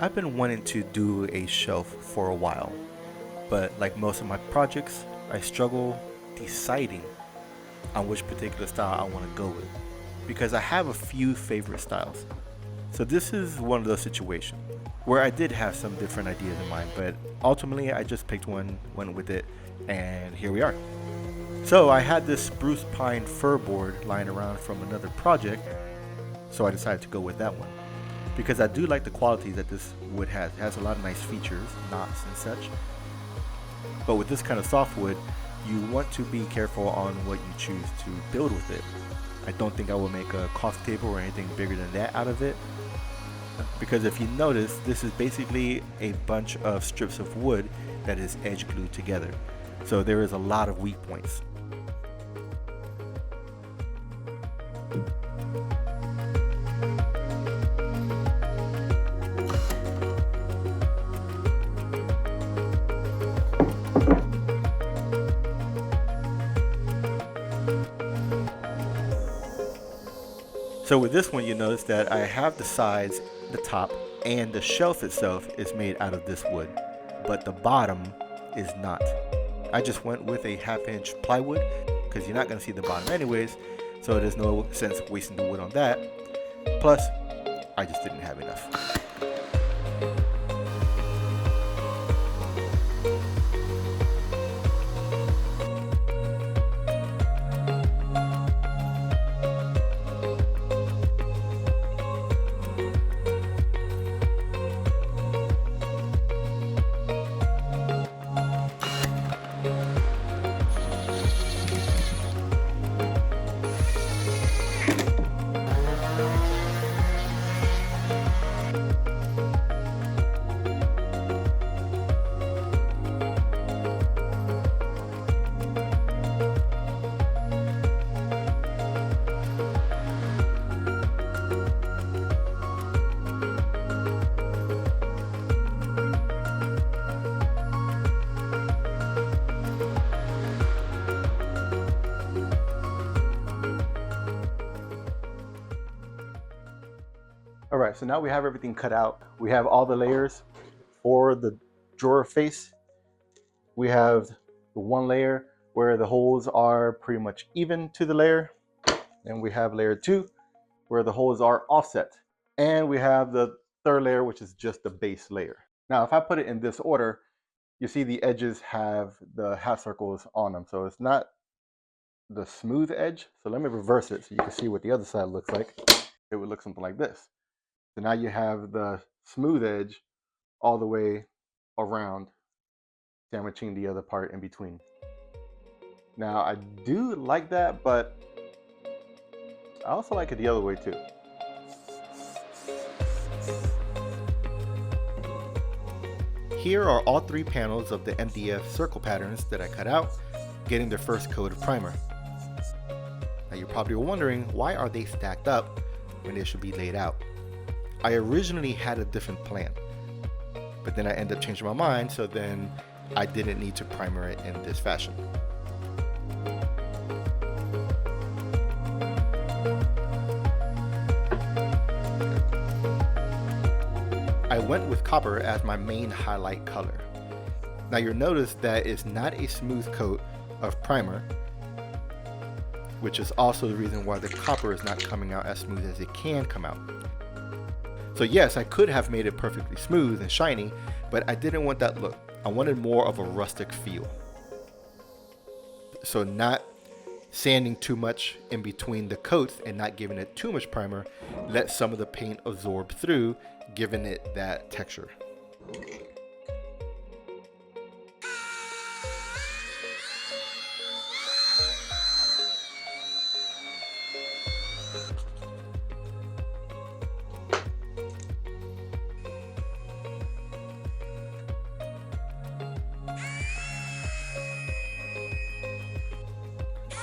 I've been wanting to do a shelf for a while, but like most of my projects, I struggle deciding on which particular style I want to go with because I have a few favorite styles. So this is one of those situations where I did have some different ideas in mind, but ultimately I just picked one, went with it, and here we are. So I had this Spruce Pine Fur Board lying around from another project, so I decided to go with that one. Because I do like the quality that this wood has. It has a lot of nice features, knots and such. But with this kind of softwood, you want to be careful on what you choose to build with it. I don't think I will make a coffee table or anything bigger than that out of it. Because if you notice, this is basically a bunch of strips of wood that is edge glued together. So there is a lot of weak points. So with this one, you notice that I have the sides, the top, and the shelf itself is made out of this wood, but the bottom is not. I just went with a 1/2 inch plywood because you're not going to see the bottom anyways, so there's no sense wasting the wood on that. Plus, I just didn't have enough. All right, so now we have everything cut out. We have all the layers for the drawer face. We have the one layer where the holes are pretty much even to the layer. And we have layer 2 where the holes are offset. And we have the third layer, which is just the base layer. Now, if I put it in this order, you see the edges have the half circles on them. So it's not the smooth edge. So let me reverse it so you can see what the other side looks like. It would look something like this. So now you have the smooth edge all the way around, sandwiching the other part in between. Now I do like that, but I also like it the other way too. Here are all 3 panels of the MDF circle patterns that I cut out, getting their first coat of primer. Now you're probably wondering, why are they stacked up when they should be laid out? I originally had a different plan, but then I ended up changing my mind, so then I didn't need to primer it in this fashion. I went with copper as my main highlight color. Now you'll notice that it's not a smooth coat of primer, which is also the reason why the copper is not coming out as smooth as it can come out. So yes, I could have made it perfectly smooth and shiny, but I didn't want that look. I wanted more of a rustic feel. So not sanding too much in between the coats and not giving it too much primer, let some of the paint absorb through, giving it that texture.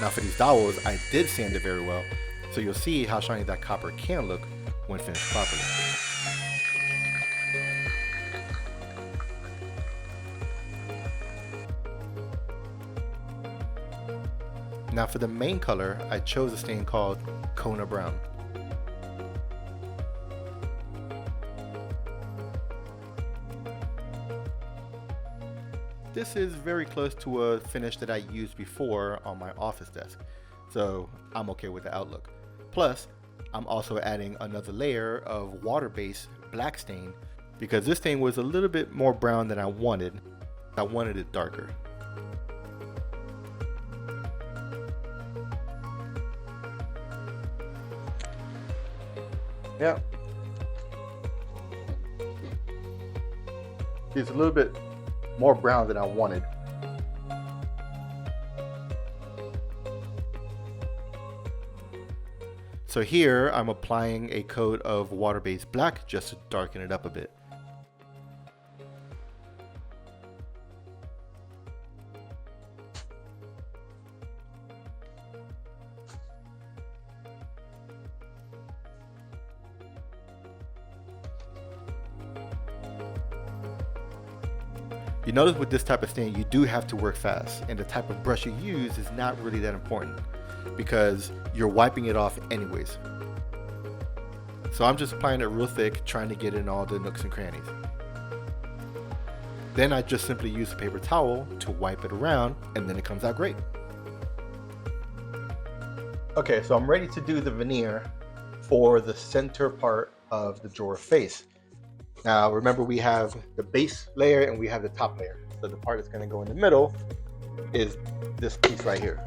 Now for these dowels, I did sand it very well, so you'll see how shiny that copper can look when finished properly. Now for the main color, I chose a stain called Kona Brown. this is very close to a finish that I used before on my office desk, so I'm okay with the outlook. Plus, I'm also adding another layer of water-based black stain because this stain was a little bit more brown than I wanted. I wanted it darker. Yeah. It's a little bit more brown than I wanted. So here I'm applying a coat of water-based black just to darken it up a bit. You notice with this type of stain, you do have to work fast, and the type of brush you use is not really that important because you're wiping it off anyways. So I'm just applying it real thick, trying to get in all the nooks and crannies. Then I just simply use a paper towel to wipe it around, and then it comes out great. Okay, so I'm ready to do the veneer for the center part of the drawer face. Now remember, we have the base layer and we have the top layer. So the part that's going to go in the middle is this piece right here.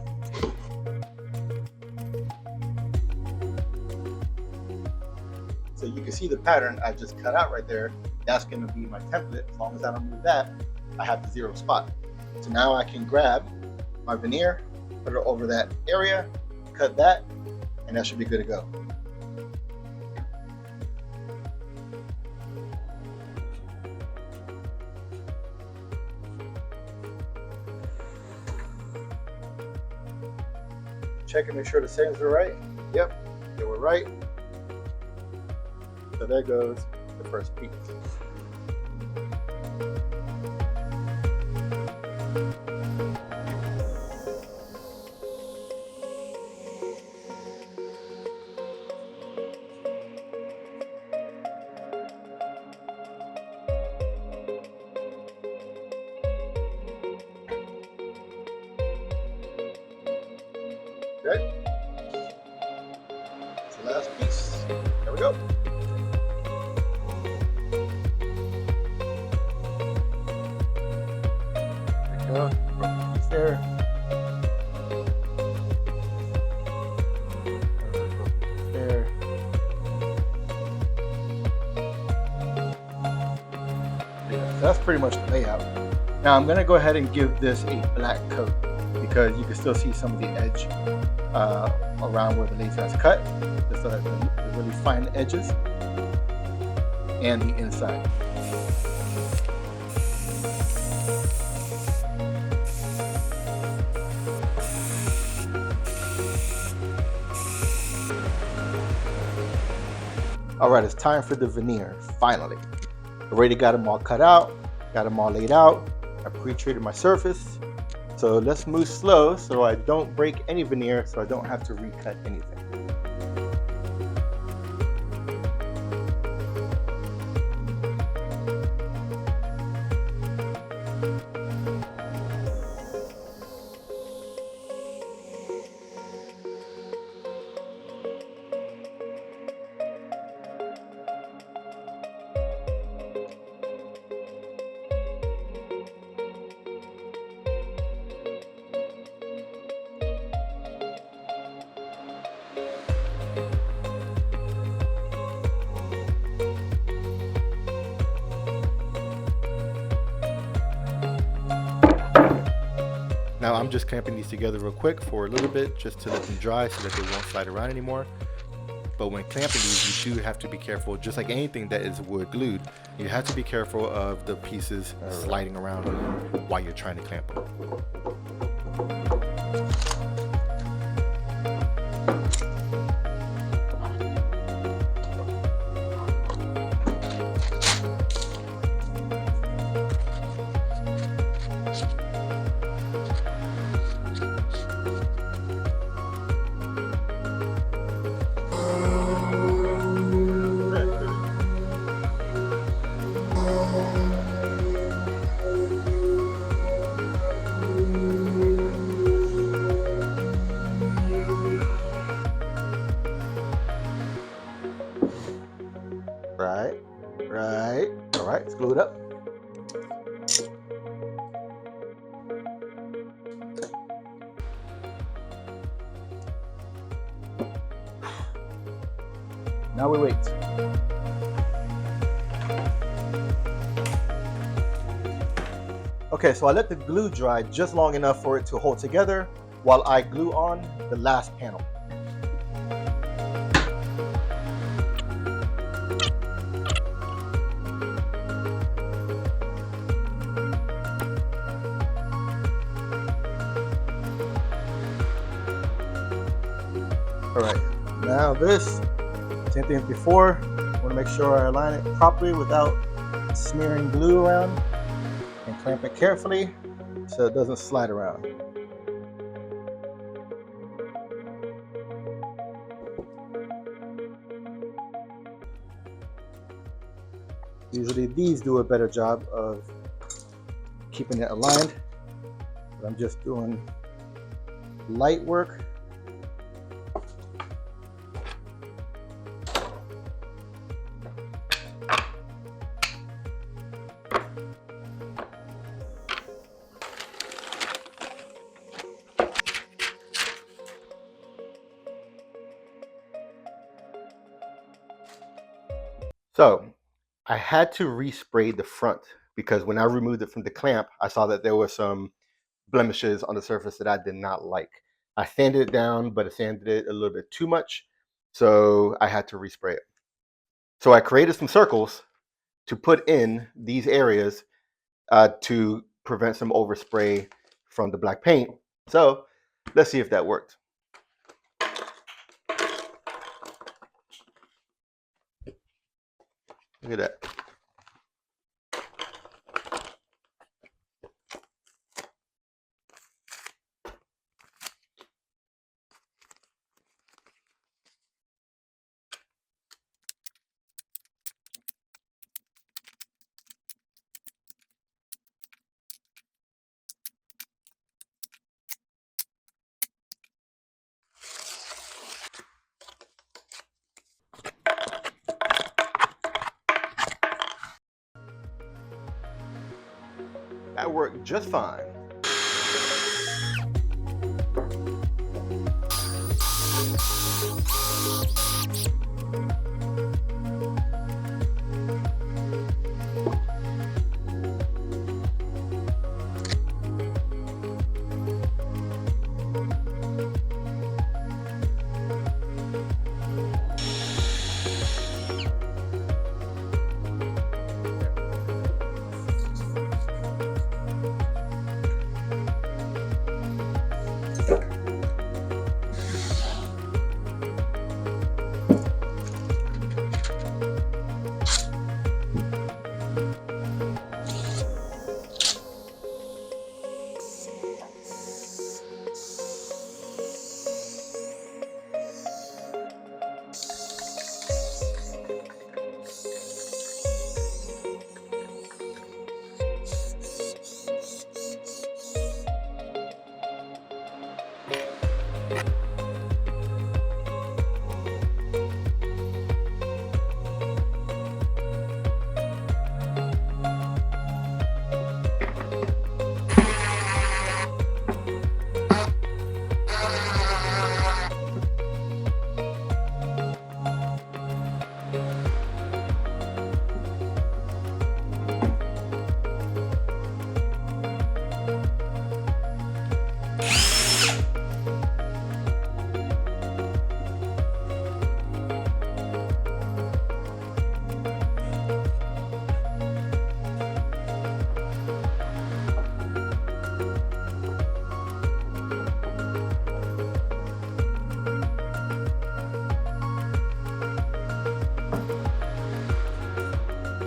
So you can see the pattern I just cut out right there. That's going to be my template. As long as I don't move that, I have the 0 spot. So now I can grab my veneer, put it over that area, cut that, and that should be good to go. Check and make sure the settings are right. Yep, they were right. So there goes the first piece. Okay. It's the last piece. There we go. There we go. Piece there. There. Yeah, that's pretty much the layout. Now I'm going to go ahead and give this a black coat, because you can still see some of the edge around where the laser has cut, just the really fine edges, and the inside. Alright, it's time for the veneer, finally. Already got them all cut out, got them all laid out. I pre-treated my surface. So let's move slow so I don't break any veneer, so I don't have to recut anything. Now I'm just clamping these together real quick for a little bit, just to let them dry so that they won't slide around anymore. But when clamping these, you do have to be careful, just like anything that is wood glued, you have to be careful of the pieces sliding around while you're trying to clamp them. Right. All right, let's glue it up. Now we wait. Okay, so I let the glue dry just long enough for it to hold together while I glue on the last panel. All right, now this, same thing as before. I want to make sure I align it properly without smearing glue around, and clamp it carefully so it doesn't slide around. Usually these do a better job of keeping it aligned, but I'm just doing light work. So I had to respray the front because when I removed it from the clamp, I saw that there were some blemishes on the surface that I did not like. I sanded it down, but I sanded it a little bit too much, so I had to respray it. So I created some circles to put in these areas to prevent some overspray from the black paint. So let's see if that worked. Look at that. That worked just fine.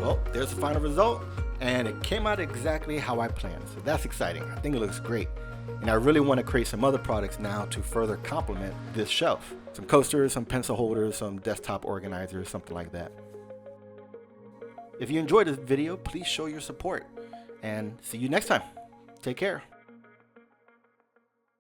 Well, there's the final result, and it came out exactly how I planned, so that's exciting. I think it looks great, and I really want to create some other products now to further complement this shelf. Some coasters, some pencil holders, some desktop organizers, something like that. If you enjoyed this video, please show your support, and see you next time. Take care.